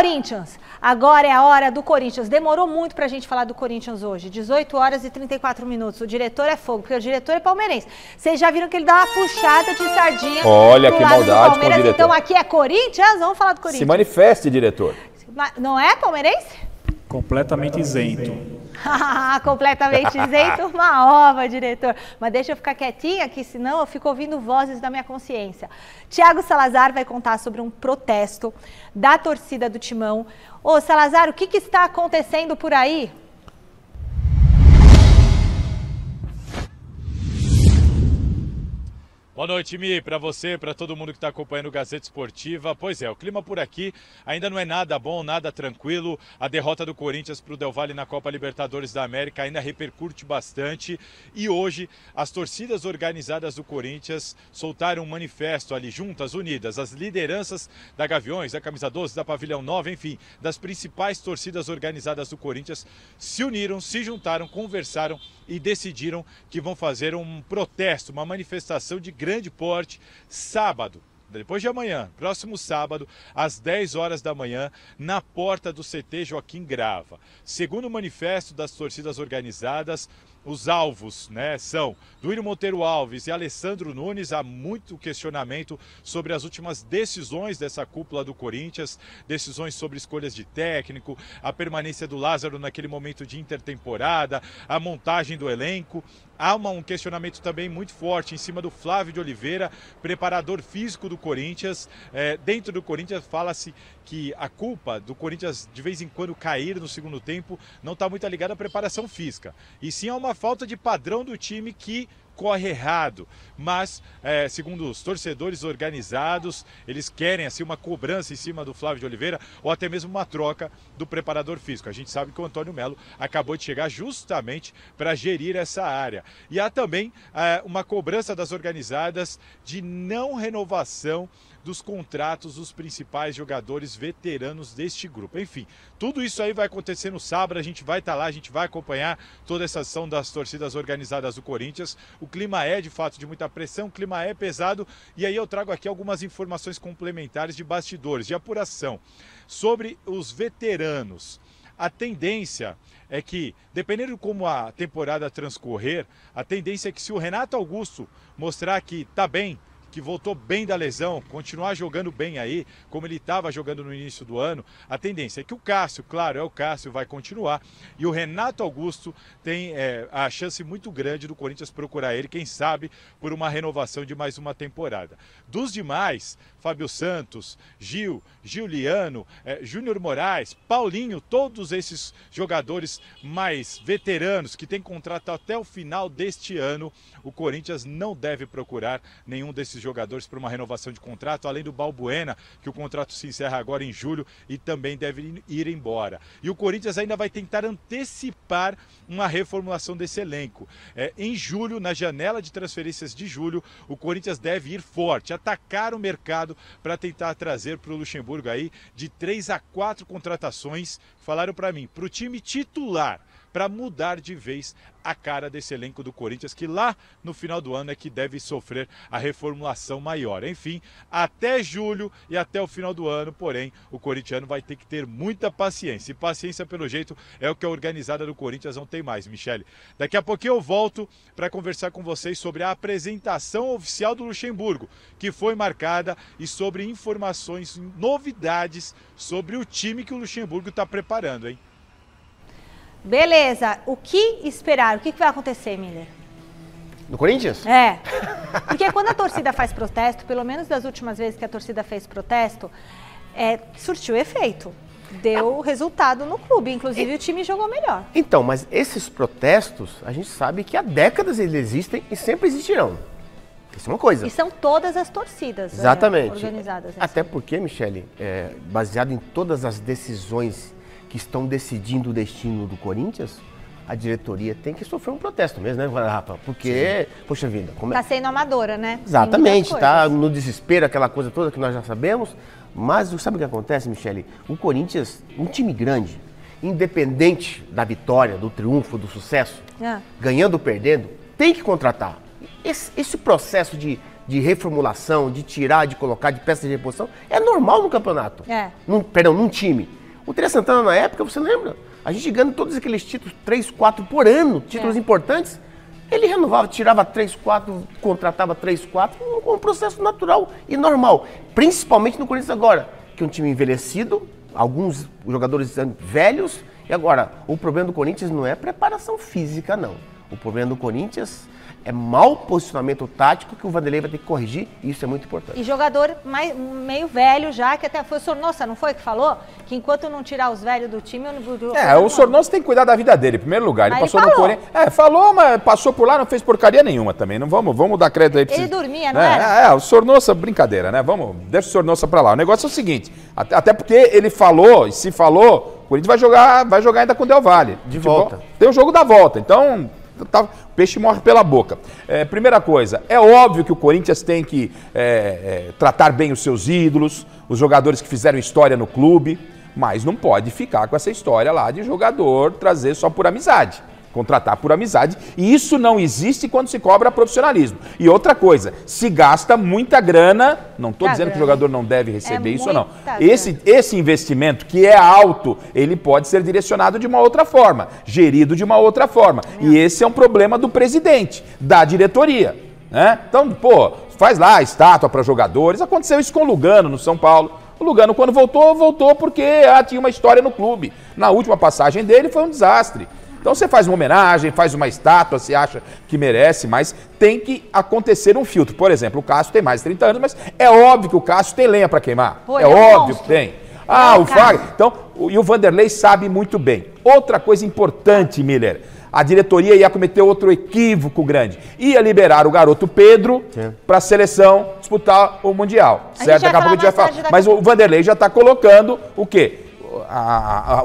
Corinthians. Agora é a hora do Corinthians. Demorou muito pra gente falar do Corinthians hoje. 18 horas e 34 minutos. O diretor é fogo, porque o diretor é palmeirense. Vocês já viram que ele dá uma puxada de sardinha. Olha que maldade com o diretor. Então aqui é Corinthians, vamos falar do Corinthians. Se manifeste, diretor. Não é palmeirense? Completamente isento. Completamente isento, uma ova, diretor. Mas deixa eu ficar quietinha, que senão eu fico ouvindo vozes da minha consciência. Thiago Salazar vai contar sobre um protesto da torcida do Timão. Ô, Salazar, o que está acontecendo por aí? Boa noite, Mi, para você, para todo mundo que está acompanhando o Gazeta Esportiva. Pois é, o clima por aqui ainda não é nada bom, nada tranquilo. A derrota do Corinthians para o Del Valle na Copa Libertadores da América ainda repercute bastante. E hoje, as torcidas organizadas do Corinthians soltaram um manifesto ali, juntas, unidas. As lideranças da Gaviões, da Camisa 12, da Pavilhão 9, enfim, das principais torcidas organizadas do Corinthians, se uniram, se juntaram, conversaram e decidiram que vão fazer um protesto, uma manifestação de grande porte, sábado, depois de amanhã, próximo sábado, às 10 horas da manhã, na porta do CT Joaquim Grava. Segundo o manifesto das torcidas organizadas, os alvos, são Duírio Monteiro Alves e Alessandro Nunes. Há muito questionamento sobre as últimas decisões dessa cúpula do Corinthians, decisões sobre escolhas de técnico, a permanência do Lázaro naquele momento de intertemporada, a montagem do elenco. Há um questionamento também muito forte em cima do Flávio de Oliveira, preparador físico do Corinthians. Dentro do Corinthians fala-se que a culpa do Corinthians de vez em quando cair no segundo tempo não está muito ligada à preparação física, e sim a uma falta de padrão do time que corre errado. Mas, segundo os torcedores organizados, eles querem assim uma cobrança em cima do Flávio de Oliveira ou até mesmo uma troca do preparador físico. A gente sabe que o Antônio Melo acabou de chegar justamente para gerir essa área. E há também uma cobrança das organizadas de não renovação dos contratos dos principais jogadores veteranos deste grupo. Enfim, tudo isso aí vai acontecer no sábado, a gente vai estar lá, a gente vai acompanhar toda essa ação das torcidas organizadas do Corinthians. O clima é de fato de muita pressão, o clima é pesado, e aí eu trago aqui algumas informações complementares de bastidores, de apuração, sobre os veteranos. A tendência é que, dependendo de como a temporada transcorrer, a tendência é que se o Renato Augusto mostrar que está bem, que voltou bem da lesão, continuar jogando bem aí, como ele estava jogando no início do ano, a tendência é que o Cássio, claro, o Cássio vai continuar, e o Renato Augusto tem a chance muito grande do Corinthians procurar ele, quem sabe, por uma renovação de mais uma temporada. Dos demais, Fábio Santos, Giuliano, Júnior Moraes, Paulinho, todos esses jogadores mais veteranos que têm contrato até o final deste ano, o Corinthians não deve procurar nenhum desses jogadores para uma renovação de contrato, além do Balbuena, que o contrato se encerra agora em julho e também deve ir embora. E o Corinthians ainda vai tentar antecipar uma reformulação desse elenco. Em julho, na janela de transferências de julho, o Corinthians deve ir forte, atacar o mercado para tentar trazer para o Luxemburgo aí de 3 a 4 contratações, falaram para mim, para o time titular, para mudar de vez a cara desse elenco do Corinthians, que lá no final do ano é que deve sofrer a reformulação maior. Enfim, até julho e até o final do ano, porém, o corintiano vai ter que ter muita paciência. E paciência, pelo jeito, é o que a organizada do Corinthians não tem mais, Michele. Daqui a pouquinho eu volto para conversar com vocês sobre a apresentação oficial do Luxemburgo, que foi marcada, e sobre informações, novidades sobre o time que o Luxemburgo está preparando, hein? Beleza, o que esperar? O que vai acontecer, Miller? No Corinthians? Porque quando a torcida faz protesto, pelo menos das últimas vezes que a torcida fez protesto, surtiu efeito. Deu resultado no clube, inclusive o time jogou melhor. Então, mas esses protestos, a gente sabe que há décadas eles existem e sempre existirão. Isso é uma coisa. E são todas as torcidas organizadas. Até porque, Michele, baseado em todas as decisões que estão decidindo o destino do Corinthians, a diretoria tem que sofrer um protesto mesmo, né, Rafa? Porque, poxa vida... Tá sendo amadora, né? Exatamente, tá no desespero, aquela coisa toda que nós já sabemos. Mas sabe o que acontece, Michele? O Corinthians, um time grande, independente da vitória, do triunfo, do sucesso, ganhando ou perdendo, tem que contratar. Esse processo de de reformulação, de tirar, de colocar, de peça de reposição, é normal no campeonato. Num time. O Tele Santana, na época, você lembra? A gente ganhando todos aqueles títulos, 3, 4 por ano, títulos importantes. Ele renovava, tirava 3, 4, contratava 3, 4, um processo natural e normal. Principalmente no Corinthians agora, que é um time envelhecido, alguns jogadores velhos. E agora, o problema do Corinthians não é preparação física, não. O problema do Corinthians é mau posicionamento tático que o Vanderlei vai ter que corrigir, e isso é muito importante. E jogador meio velho já, que até foi o Sornosa, não foi que falou? Que enquanto não tirar os velhos do time... o Sornosa tem que cuidar da vida dele, em primeiro lugar. Ele passou no Corinthians... falou, mas passou por lá, não fez porcaria nenhuma também. Não vamos dar crédito aí pra ele dormia, não era? O Sornosa, brincadeira, né? Deixa o Sornosa pra lá. O negócio é o seguinte, até porque ele falou, e se falou, o Corinthians vai jogar ainda com o Del Valle. De volta. Tem o jogo da volta, então... O peixe morre pela boca. Primeira coisa, é óbvio que o Corinthians tem que tratar bem os seus ídolos, os jogadores que fizeram história no clube, mas não pode ficar com essa história lá de jogador trazer só por amizade. Contratar por amizade, e isso não existe quando se cobra profissionalismo. E outra coisa, se gasta muita grana, não estou dizendo que o jogador não deve receber isso ou não. Esse investimento, que é alto, ele pode ser direcionado de uma outra forma, gerido de uma outra forma. E esse é um problema do presidente, da diretoria. Né? Então, faz lá a estátua para jogadores. Aconteceu isso com o Lugano no São Paulo. O Lugano, quando voltou porque tinha uma história no clube. Na última passagem dele foi um desastre. Então você faz uma homenagem, faz uma estátua, você acha que merece, mas tem que acontecer um filtro. Por exemplo, o Cássio tem mais de 30 anos, mas é óbvio que o Cássio tem lenha para queimar. É óbvio que tem. O Fagner. Então, e o Vanderlei sabe muito bem. Outra coisa importante, Miller, a diretoria ia cometer outro equívoco grande. Ia liberar o garoto Pedro para a seleção disputar o Mundial. Certo? Daqui a pouco a gente vai falar. Mas o Vanderlei já está colocando o quê?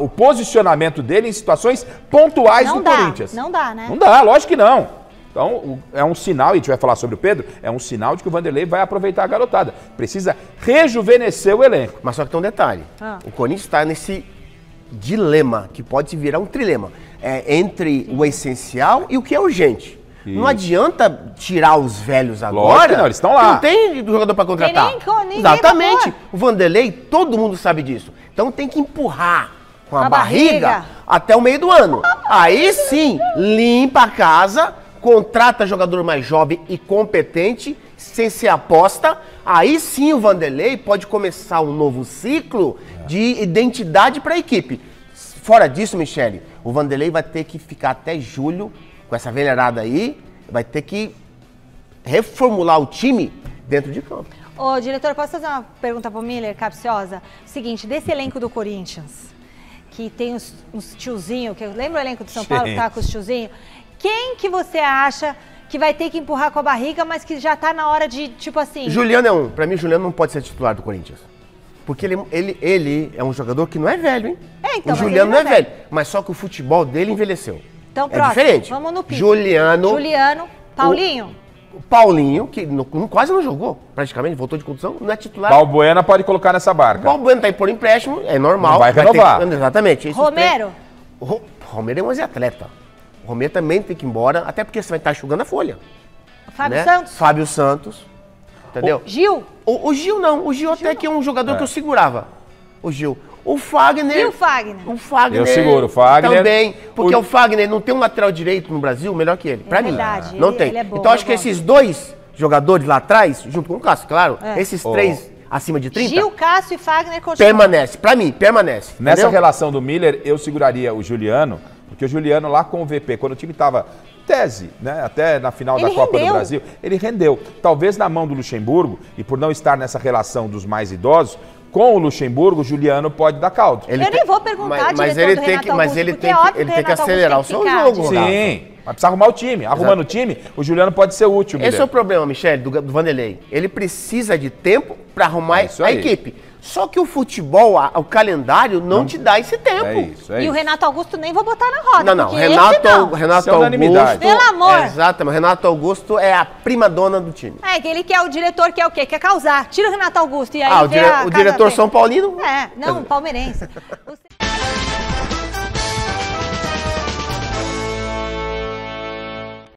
O posicionamento dele em situações pontuais do Corinthians. Não dá, né? Não dá, lógico que não. Então, é um sinal, e a gente vai falar sobre o Pedro, é um sinal de que o Vanderlei vai aproveitar a garotada. Precisa rejuvenescer o elenco. Mas só que tem um detalhe. O Corinthians está nesse dilema, que pode se virar um trilema, entre o essencial e o que é urgente. Isso. Não adianta tirar os velhos agora. Lógico que não, eles estão lá. Não tem jogador para contratar. Nem Exatamente. O Vanderlei, todo mundo sabe disso. Então tem que empurrar com a barriga até o meio do ano. Aí sim, limpa a casa, contrata jogador mais jovem e competente, sem ser aposta. Aí sim o Vanderlei pode começar um novo ciclo de identidade para a equipe. Fora disso, Michele, o Vanderlei vai ter que ficar até julho com essa velharada aí, vai ter que reformular o time dentro de campo. Ô, diretor, posso fazer uma pergunta pro Miller, capciosa? Seguinte, desse elenco do Corinthians, que tem uns tiozinhos, lembra o elenco do São Paulo que tá com os tiozinhos? Quem que você acha que vai ter que empurrar com a barriga, mas que já tá na hora de, tipo assim... Juliano é um. Pra mim, Juliano não pode ser titular do Corinthians. Porque ele é um jogador que não é velho, hein? Então, o Juliano não é velho, mas só que o futebol dele envelheceu. Então, próximo, diferente. Vamos no pico. Juliano, Paulinho. O Paulinho, que quase não jogou, praticamente, voltou de condução, não é titular. Balbuena pode colocar nessa barca. Balbuena tá aí por empréstimo, é normal. Não vai renovar. Exatamente. Romero. Romero é um ex-atleta. O Romero também tem que ir embora, até porque você vai estar enxugando a folha. Fábio Santos. Fábio Santos. Entendeu? Gil. O Gil não. O Gil até que é um jogador que eu segurava. O Gil. O Fagner... E o Fagner? O Fagner... Eu seguro o Fagner. Também, porque o Fagner não tem um lateral direito no Brasil melhor que ele. Pra mim. Verdade, não tem. Ele é bom, então acho que esses dois jogadores lá atrás, junto com o Cássio, claro, esses três acima de 30... Gil, Cássio e Fagner continuam. Permanece. Pra mim, permanece. Nessa entendeu? relação do Miller, eu seguraria o Juliano, porque o Juliano lá com o VP, quando o time tava... tese, né? Até na final da Copa do Brasil, ele rendeu. Talvez na mão do Luxemburgo, e por não estar nessa relação dos mais idosos, com o Luxemburgo, o Juliano pode dar caldo. Eu nem vou perguntar, mas ele tem que acelerar o seu jogo. Sim, mas precisa arrumar o time. Arrumando o time, o Juliano pode ser útil. Esse é o problema, Michele, do Vanderlei. Ele precisa de tempo para arrumar a equipe. Só que o futebol, o calendário não te dá esse tempo. É isso. E o Renato Augusto nem vou botar na roda. Não. Renato Augusto. Pelo amor. Exatamente. O Renato Augusto é a prima dona do time. Que ele quer o diretor, quer o quê? Quer causar. Tira o Renato Augusto e aí o diretor São Paulino? Não, palmeirense.